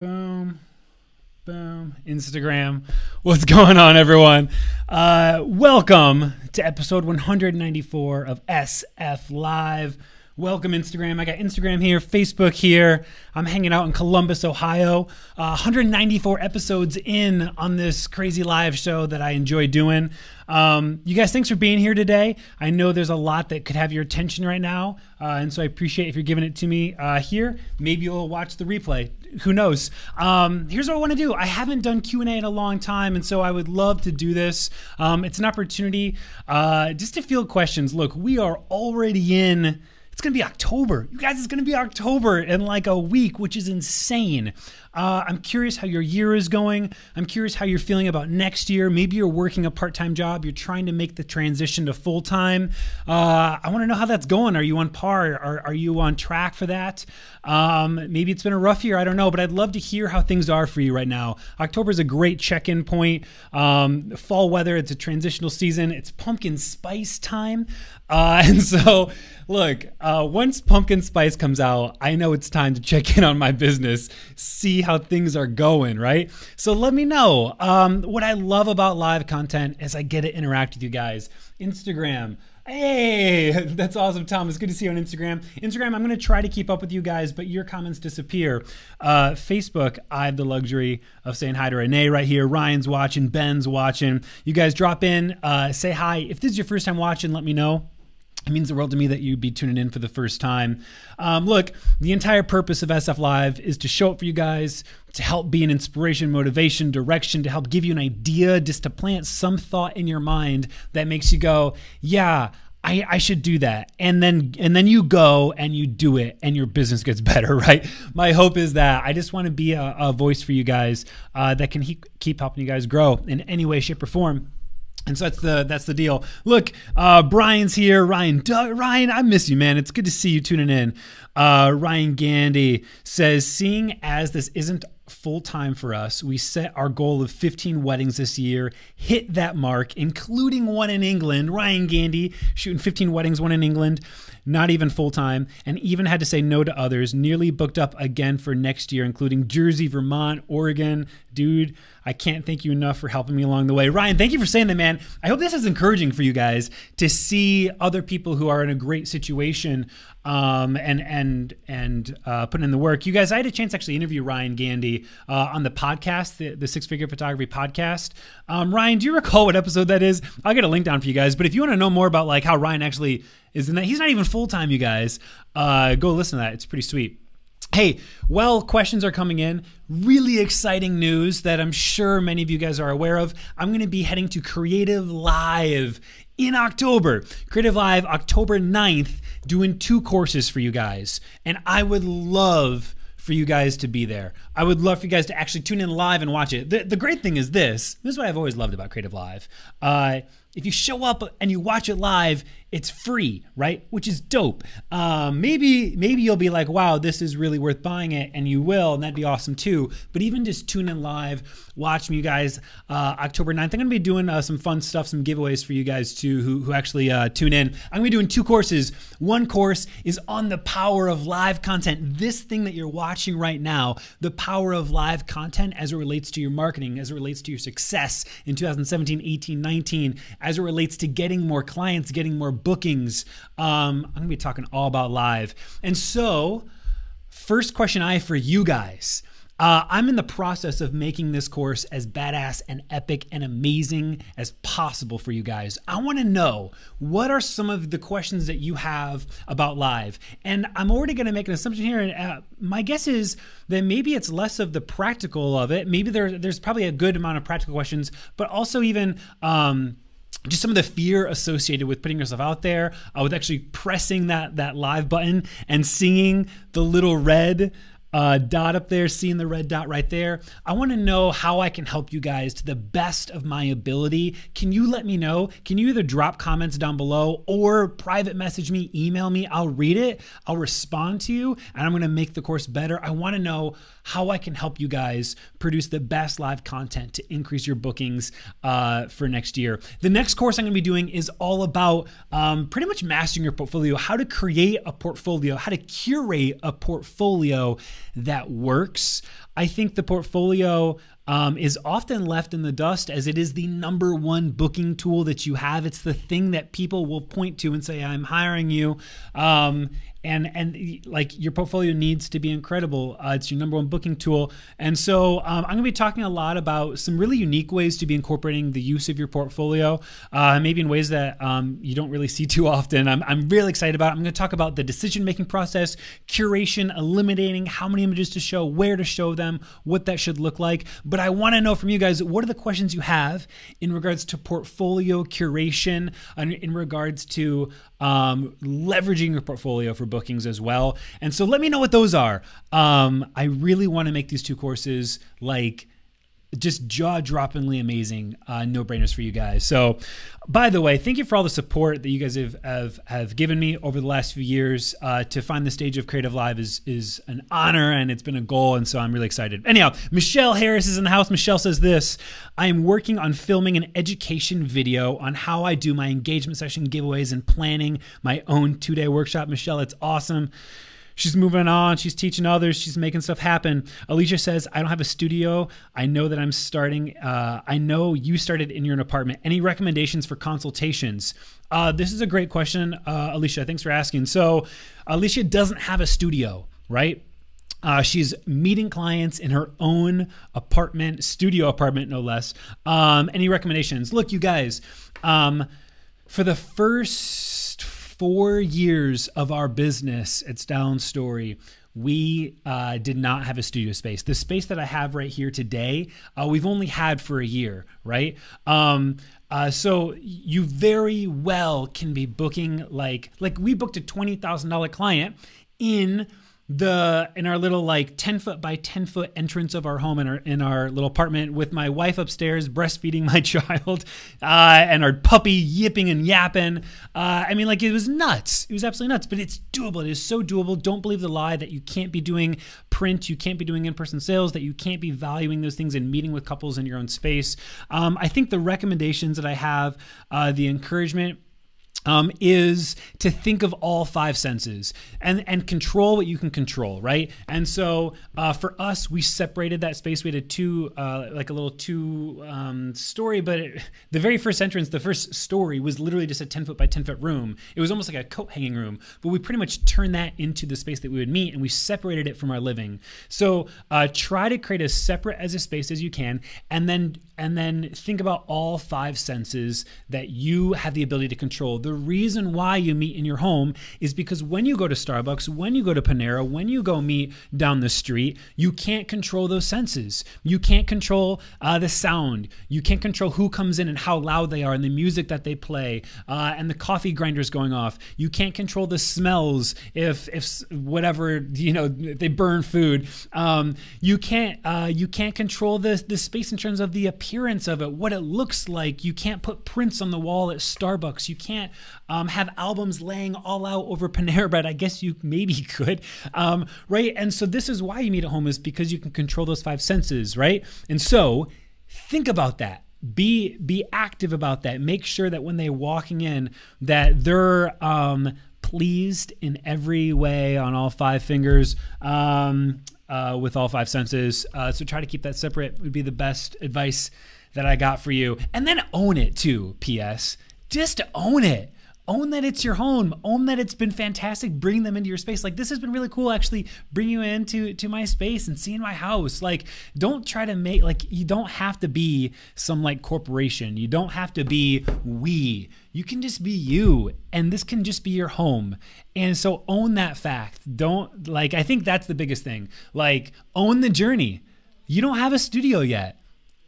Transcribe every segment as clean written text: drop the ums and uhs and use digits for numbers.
Boom, boom, Instagram. What's going on, everyone? Welcome to episode 194 of SF Live. Welcome, Instagram. I got Instagram here, Facebook here. I'm hanging out in Columbus, Ohio. 194 episodes in on this crazy live show that I enjoy doing. You guys, thanks for being here today. I know there's a lot that could have your attention right now, and so I appreciate if you're giving it to me here. Maybe you'll watch the replay. Who knows? Here's what I want to do. I haven't done Q&A in a long time, and so I would love to do this. It's an opportunity just to field questions. Look, we are already in... It's going to be October. You guys, it's going to be October in like a week, which is insane. I'm curious how your year is going. I'm curious how you're feeling about next year. Maybe you're working a part-time job. You're trying to make the transition to full-time. I want to know how that's going. Are you on par? Are you on track for that? Maybe it's been a rough year. I don't know, but I'd love to hear how things are for you right now. October is a great check-in point. Fall weather, it's a transitional season. It's pumpkin spice time. And so, look, once pumpkin spice comes out, I know it's time to check in on my business, see how things are going, right? So let me know. What I love about live content is I get to interact with you guys. Instagram. Hey, that's awesome, Tom. It's good to see you on Instagram. Instagram, I'm going to try to keep up with you guys, but your comments disappear. Facebook, I have the luxury of saying hi to Renee right here. Ryan's watching. Ben's watching. You guys drop in, say hi. If this is your first time watching, let me know. It means the world to me that you'd be tuning in for the first time. Look, the entire purpose of SF Live is to show up for you guys, to help be an inspiration, motivation, direction, to help give you an idea, just to plant some thought in your mind that makes you go, yeah, I should do that. And then you go and you do it and your business gets better, right? My hope is that I just want to be a voice for you guys that can keep helping you guys grow in any way, shape, or form. And so that's the deal. Look, Brian's here. Ryan, I miss you, man. It's good to see you tuning in. Ryan Gandy says, seeing as this isn't full-time for us, we set our goal of 15 weddings this year, hit that mark, including one in England. Ryan Gandy shooting 15 weddings, one in England, not even full-time, and even had to say no to others, nearly booked up again for next year, including Jersey, Vermont, Oregon. Dude, I can't thank you enough for helping me along the way. Ryan, thank you for saying that, man. I hope this is encouraging for you guys to see other people who are in a great situation and putting in the work. You guys, I had a chance to actually interview Ryan Gandy on the podcast, the Six Figure Photography podcast. Ryan, do you recall what episode that is? I'll get a link down for you guys. But if you want to know more about like how Ryan actually is in that, he's not even full-time, you guys. Go listen to that. It's pretty sweet. Hey, well, questions are coming in. Really exciting news that I'm sure many of you guys are aware of. I'm going to be heading to Creative Live in October. Creative Live, October 9th, doing 2 courses for you guys. And I would love for you guys to be there. I would love for you guys to actually tune in live and watch it. The great thing is this is what I've always loved about Creative Live. If you show up and you watch it live, it's free, right? Which is dope. Maybe you'll be like, wow, this is really worth buying it, and you will, and that'd be awesome too. But even just tune in live, watch me, you guys, October 9th. I'm gonna be doing some fun stuff, some giveaways for you guys too who actually tune in. I'm gonna be doing 2 courses. One course is on the power of live content. This thing that you're watching right now, the power of live content as it relates to your marketing, as it relates to your success in 2017, 18, 19, as it relates to getting more clients, getting more bookings. I'm going to be talking all about live. And so, first question I have for you guys. I'm in the process of making this course as badass and epic and amazing as possible for you guys. I want to know, what are some of the questions that you have about live? And I'm already going to make an assumption here. And my guess is that maybe it's less of the practical of it. Maybe there's probably a good amount of practical questions, but also even just some of the fear associated with putting yourself out there, with actually pressing that live button and seeing the little red dot up there, seeing the red dot right there. I want to know how I can help you guys to the best of my ability. Can you let me know? Can you either drop comments down below or private message me, email me? I'll read it. I'll respond to you, and I'm going to make the course better. I want to know how I can help you guys produce the best live content to increase your bookings for next year. The next course I'm going to be doing is all about pretty much mastering your portfolio, how to create a portfolio, how to curate a portfolio that works. I think the portfolio is often left in the dust as it is the number one booking tool that you have. It's the thing that people will point to and say, I'm hiring you. And like your portfolio needs to be incredible. It's your number one booking tool. And so I'm going to be talking a lot about some really unique ways to be incorporating the use of your portfolio, maybe in ways that you don't really see too often. I'm really excited about it. I'm going to talk about the decision-making process, curation, eliminating how many images to show, where to show them, what that should look like. But I want to know from you guys, what are the questions you have in regards to portfolio curation, and in regards to leveraging your portfolio for bookings as well. And so let me know what those are. I really want to make these two courses like just jaw-droppingly amazing, no-brainers for you guys. So, by the way, thank you for all the support that you guys have given me over the last few years. To find the stage of Creative Live is an honor, and it's been a goal, and so I'm really excited. Anyhow, Michelle Harris is in the house. Michelle says this: I am working on filming an education video on how I do my engagement session giveaways and planning my own 2-day workshop. Michelle, it's awesome. She's moving on. She's teaching others. She's making stuff happen. Alicia says, I don't have a studio. I know that I'm starting. I know you started in your apartment. Any recommendations for consultations? This is a great question, Alicia. Thanks for asking. So Alicia doesn't have a studio, right? She's meeting clients in her own apartment, studio apartment, no less. Any recommendations? Look, you guys, for the first 4 years of our business at Style & Story, we did not have a studio space. The space that I have right here today, we've only had for a year, right? So you very well can be booking like we booked a $20,000 client in our little like 10-foot by 10-foot entrance of our home in our little apartment, with my wife upstairs breastfeeding my child, and our puppy yipping and yapping. I mean, like, it was nuts. It was absolutely nuts, but it's doable. It is so doable. Don't believe the lie that you can't be doing print, you can't be doing in-person sales, that you can't be valuing those things and meeting with couples in your own space. I think the recommendations that I have, the encouragement, is to think of all 5 senses and control what you can control, right? And so for us, we separated that space. We had like a little two-story, but the very first entrance, the first story was literally just a 10-foot by 10-foot room. It was almost like a coat hanging room, but we pretty much turned that into the space that we would meet, and we separated it from our living. So try to create as separate as a space as you can, and then think about all 5 senses that you have the ability to control. The reason why you meet in your home is because when you go to Starbucks, when you go to Panera, when you go meet down the street, you can't control those senses. You can't control the sound. You can't control who comes in and how loud they are and the music that they play, and the coffee grinders going off. You can't control the smells if whatever, they burn food. You can't control the space in terms of the appearance of it, what it looks like. You can't put prints on the wall at Starbucks. You can't have albums laying all out over Panera Bread. I guess you maybe could, right? And so this is why you meet at home, is because you can control those 5 senses, right? And so think about that. Be active about that. Make sure that when they're walking in, that they're pleased in every way on all 5 fingers, with all 5 senses. So try to keep that separate would be the best advice that I got for you. And then own it too, P.S. Just own it. Own that it's your home. Own that it's been fantastic bringing them into your space. Like, this has been really cool, actually, bringing you into my space and seeing my house. Like, don't try to make, like, you don't have to be some, like, corporation. You don't have to be we. You can just be you, and this can just be your home. And so own that fact. Don't, like, I think that's the biggest thing. Like, own the journey. You don't have a studio yet.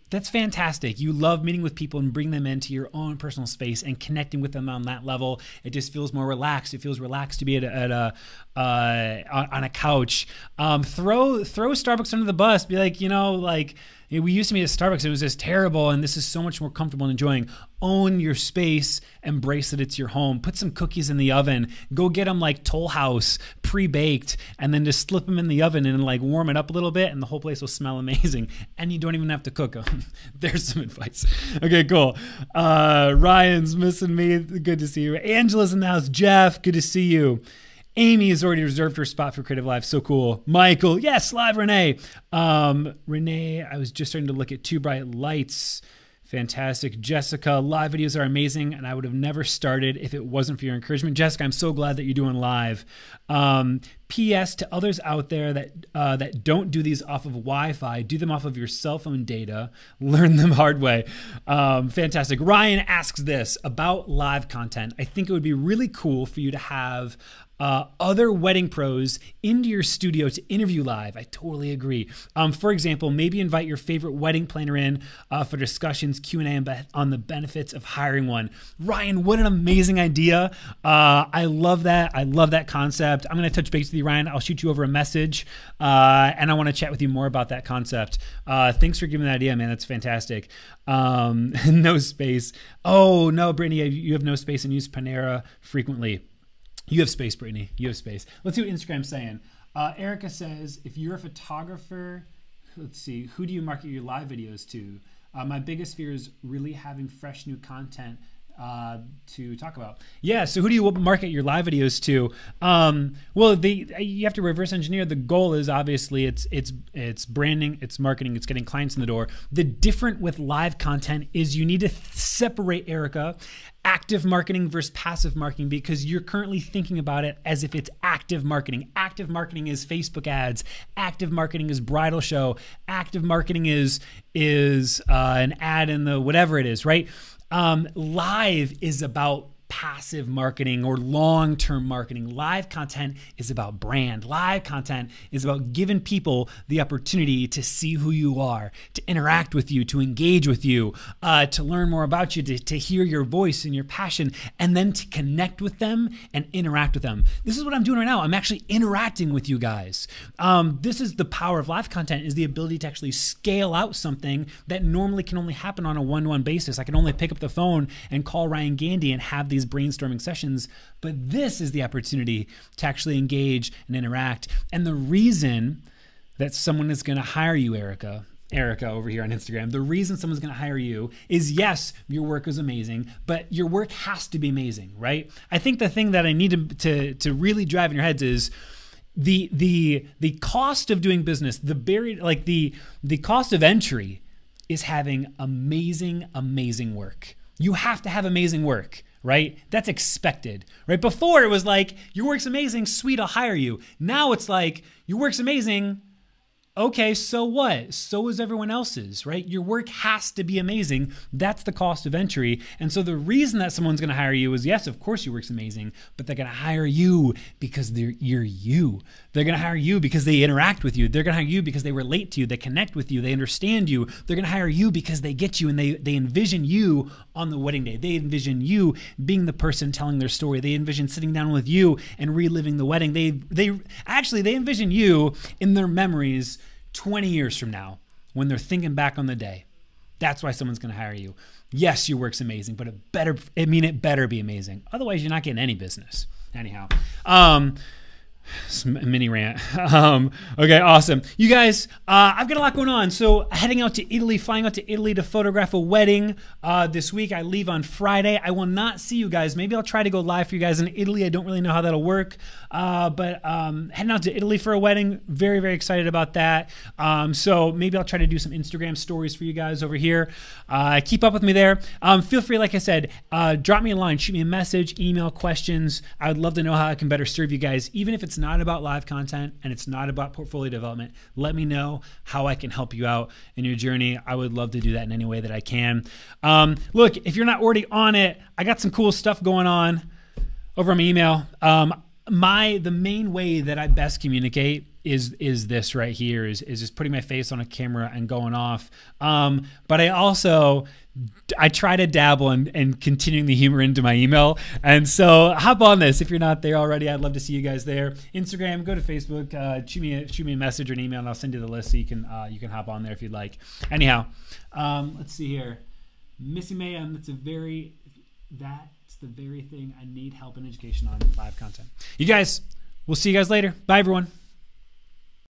That's fantastic. You love meeting with people and bring them into your own personal space and connecting with them on that level. It just feels more relaxed. It feels relaxed to be on a couch. Throw Starbucks under the bus. Be like, we used to meet at Starbucks. It was just terrible, and this is so much more comfortable and enjoying. Own your space. Embrace that it's your home. Put some cookies in the oven. Go get them like Toll House, pre-baked, and then just slip them in the oven and like warm it up a little bit, and the whole place will smell amazing. And you don't even have to cook them. There's some advice. Okay, cool. Ryan's missing me. Good to see you. Angela's in the house. Jeff, good to see you. Amy has already reserved her spot for Creative Live. So cool. Michael, yes, live Renee. Renee, I was just starting to look at Too Bright Lights. Fantastic. Jessica, live videos are amazing, and I would have never started if it wasn't for your encouragement. Jessica, I'm so glad that you're doing live. P.S. to others out there that don't do these off of Wi-Fi, do them off of your cell phone data. Learn them hard way. Fantastic. Ryan asks this about live content. I think it would be really cool for you to have other wedding pros into your studio to interview live. I totally agree. For example, maybe invite your favorite wedding planner in for discussions, Q&A on the benefits of hiring one. Ryan, what an amazing idea. I love that. I love that concept. I'm going to touch base with you, Ryan. I'll shoot you over a message, and I want to chat with you more about that concept. Thanks for giving that idea, man. That's fantastic. No space. Oh, no, Brittany, you have no space and use Panera frequently. You have space, Brittany. You have space. Let's see what Instagram's saying. Erica says, if you're a photographer, let's see, who do you market your live videos to? My biggest fear is really having fresh new content to talk about. Yeah, so who do you market your live videos to? Well, you have to reverse engineer. The goal is obviously it's branding, it's marketing, it's getting clients in the door. The different with live content is you need to separate, Erica, active marketing versus passive marketing, because you're currently thinking about it as if it's active marketing. Active marketing is Facebook ads. Active marketing is bridal show. Active marketing is an ad in the whatever it is, right? Live is about passive marketing or long-term marketing. Live content is about brand. Live content is about giving people the opportunity to see who you are, to interact with you, to engage with you, to learn more about you, to hear your voice and your passion, and then to connect with them and interact with them. This is what I'm doing right now. I'm actually interacting with you guys. This is the power of live content, is the ability to actually scale out something that normally can only happen on a one-to-one basis. I can only pick up the phone and call Ryan Gandy and have these brainstorming sessions, but this is the opportunity to actually engage and interact. And the reason that someone is going to hire you, Erica over here on Instagram, the reason someone's going to hire you is, yes, your work is amazing, but your work has to be amazing, right? I think the thing that I need to really drive in your heads is the cost of doing business, the cost of entry is having amazing work. You have to have amazing work, right? That's expected, right? Before it was like, your work's amazing, sweet, I'll hire you. Now it's like, your work's amazing, okay, so what? So is everyone else's, right? Your work has to be amazing. That's the cost of entry. And so the reason that someone's going to hire you is, yes, of course your work's amazing, but they're going to hire you because you're you. They're going to hire you because they interact with you. They're going to hire you because they relate to you. They connect with you. They understand you. They're going to hire you because they get you and they envision you on the wedding day. They envision you being the person telling their story. They envision sitting down with you and reliving the wedding. They envision you in their memories 20 years from now when they're thinking back on the day. That's why someone's going to hire you. Yes, your work's amazing, but it better be amazing. Otherwise, you're not getting any business. Anyhow, mini rant. Okay, awesome. You guys, I've got a lot going on. So heading out to Italy, flying out to Italy to photograph a wedding this week. I leave on Friday. I will not see you guys. Maybe I'll try to go live for you guys in Italy. I don't really know how that'll work. But heading out to Italy for a wedding. Very, very excited about that. So maybe I'll try to do some Instagram stories for you guys over here. Keep up with me there. Feel free, like I said, drop me a line, shoot me a message, email questions. I would love to know how I can better serve you guys, even if it's not about live content and it's not about portfolio development. Let me know how I can help you out in your journey. I would love to do that in any way that I can. Look, if you're not already on it, I got some cool stuff going on over on my email. The main way that I best communicate is this right here, is just putting my face on a camera and going off. But I try to dabble in continuing the humor into my email. And so hop on this. If you're not there already, I'd love to see you guys there. Instagram, go to Facebook, shoot me a message or an email, and I'll send you the list so you can hop on there if you'd like. Anyhow, let's see here. Missy Mayhem, that's the very thing I need help and education on live content. You guys, we'll see you guys later. Bye, everyone.